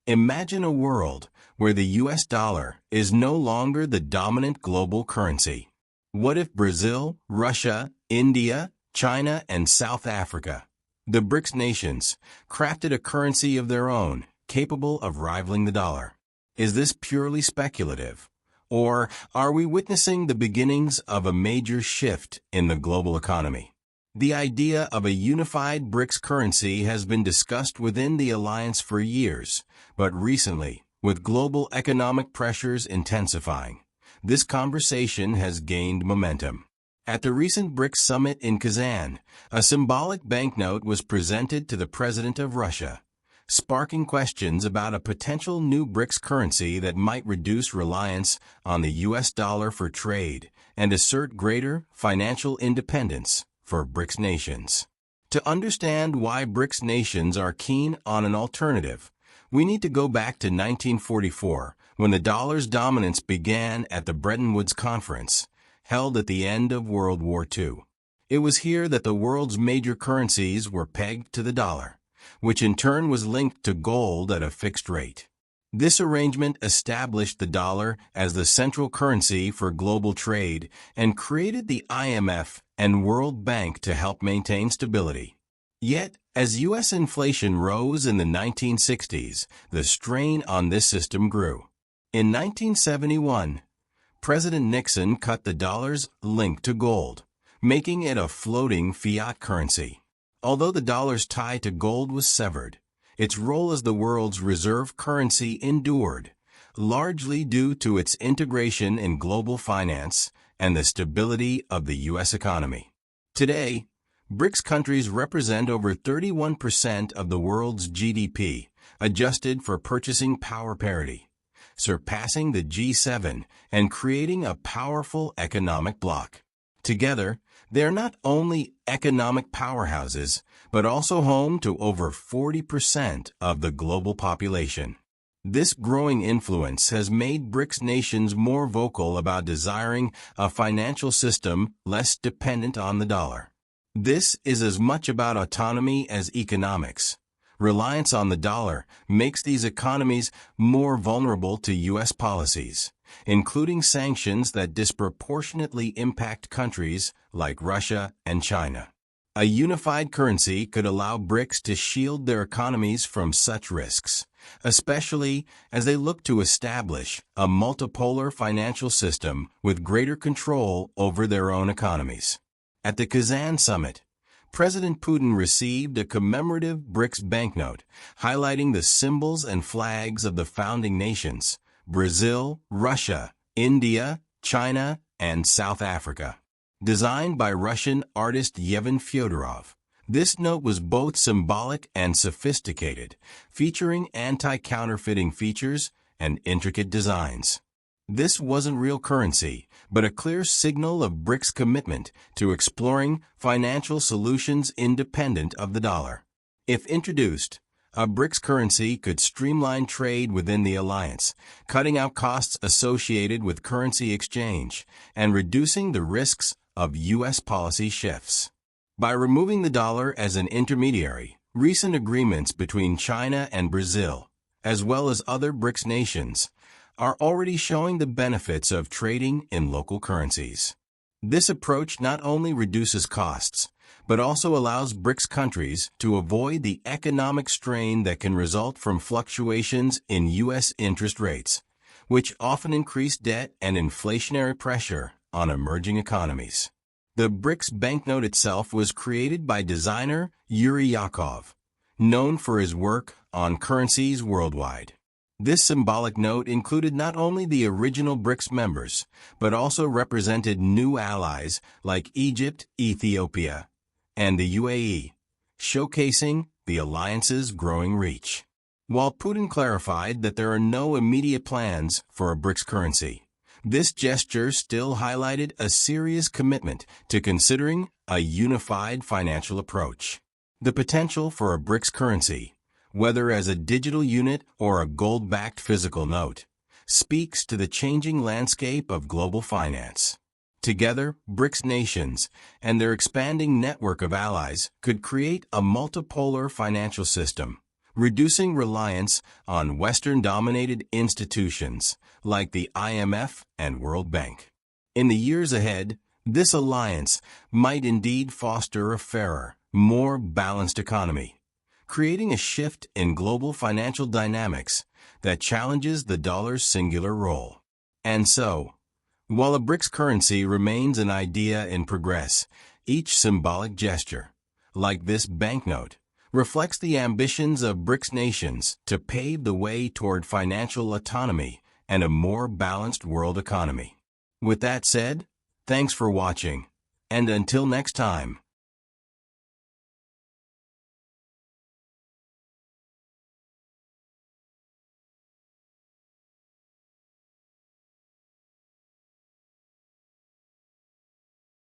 Imagine a world where the US dollar is no longer the dominant global currency. What if Brazil, Russia, India, China, and South Africa, the BRICS nations, crafted a currency of their own, capable of rivaling the dollar? Is this purely speculative? Or are we witnessing the beginnings of a major shift in the global economy? The idea of a unified BRICS currency has been discussed within the alliance for years, but recently, with global economic pressures intensifying, this conversation has gained momentum. At the recent BRICS summit in Kazan, a symbolic banknote was presented to the president of Russia, sparking questions about a potential new BRICS currency that might reduce reliance on the US dollar for trade and assert greater financial independence for BRICS nations. To understand why BRICS nations are keen on an alternative, we need to go back to 1944, when the dollar's dominance began at the Bretton Woods Conference, held at the end of World War II. It was here that the world's major currencies were pegged to the dollar, which in turn was linked to gold at a fixed rate. This arrangement established the dollar as the central currency for global trade and created the IMF and World Bank to help maintain stability. Yet, as U.S. inflation rose in the 1960s, the strain on this system grew. In 1971, President Nixon cut the dollar's link to gold, making it a floating fiat currency. Although the dollar's tie to gold was severed, its role as the world's reserve currency endured, largely due to its integration in global finance and the stability of the U.S. economy. Today, BRICS countries represent over 31% of the world's GDP, adjusted for purchasing power parity, surpassing the G7 and creating a powerful economic bloc. Together, they are not only economic powerhouses, but also home to over 40% of the global population. This growing influence has made BRICS nations more vocal about desiring a financial system less dependent on the dollar. This is as much about autonomy as economics. Reliance on the dollar makes these economies more vulnerable to U.S. policies, including sanctions that disproportionately impact countries like Russia and China. A unified currency could allow BRICS to shield their economies from such risks, especially as they look to establish a multipolar financial system with greater control over their own economies. At the Kazan summit, President Putin received a commemorative BRICS banknote highlighting the symbols and flags of the founding nations, Brazil, Russia, India, China, and South Africa. Designed by Russian artist Yevhen Fyodorov, this note was both symbolic and sophisticated, featuring anti-counterfeiting features and intricate designs. This wasn't real currency, but a clear signal of BRICS' commitment to exploring financial solutions independent of the dollar. If introduced, a BRICS currency could streamline trade within the alliance, cutting out costs associated with currency exchange and reducing the risks of U.S. policy shifts. By removing the dollar as an intermediary, recent agreements between China and Brazil, as well as other BRICS nations, are already showing the benefits of trading in local currencies. This approach not only reduces costs, but also allows BRICS countries to avoid the economic strain that can result from fluctuations in U.S. interest rates, which often increase debt and inflationary pressure on emerging economies. The BRICS banknote itself was created by designer Yuri Yakov, known for his work on currencies worldwide. This symbolic note included not only the original BRICS members, but also represented new allies like Egypt, Ethiopia, and the UAE, showcasing the alliance's growing reach. While Putin clarified that there are no immediate plans for a BRICS currency, this gesture still highlighted a serious commitment to considering a unified financial approach. The potential for a BRICS currency, whether as a digital unit or a gold-backed physical note, speaks to the changing landscape of global finance. Together, BRICS nations and their expanding network of allies could create a multipolar financial system, reducing reliance on Western-dominated institutions like the IMF and World Bank. In the years ahead, this alliance might indeed foster a fairer, more balanced economy, creating a shift in global financial dynamics that challenges the dollar's singular role. And so, while a BRICS currency remains an idea in progress, each symbolic gesture, like this banknote, reflects the ambitions of BRICS nations to pave the way toward financial autonomy and a more balanced world economy. With that said, thanks for watching, and until next time.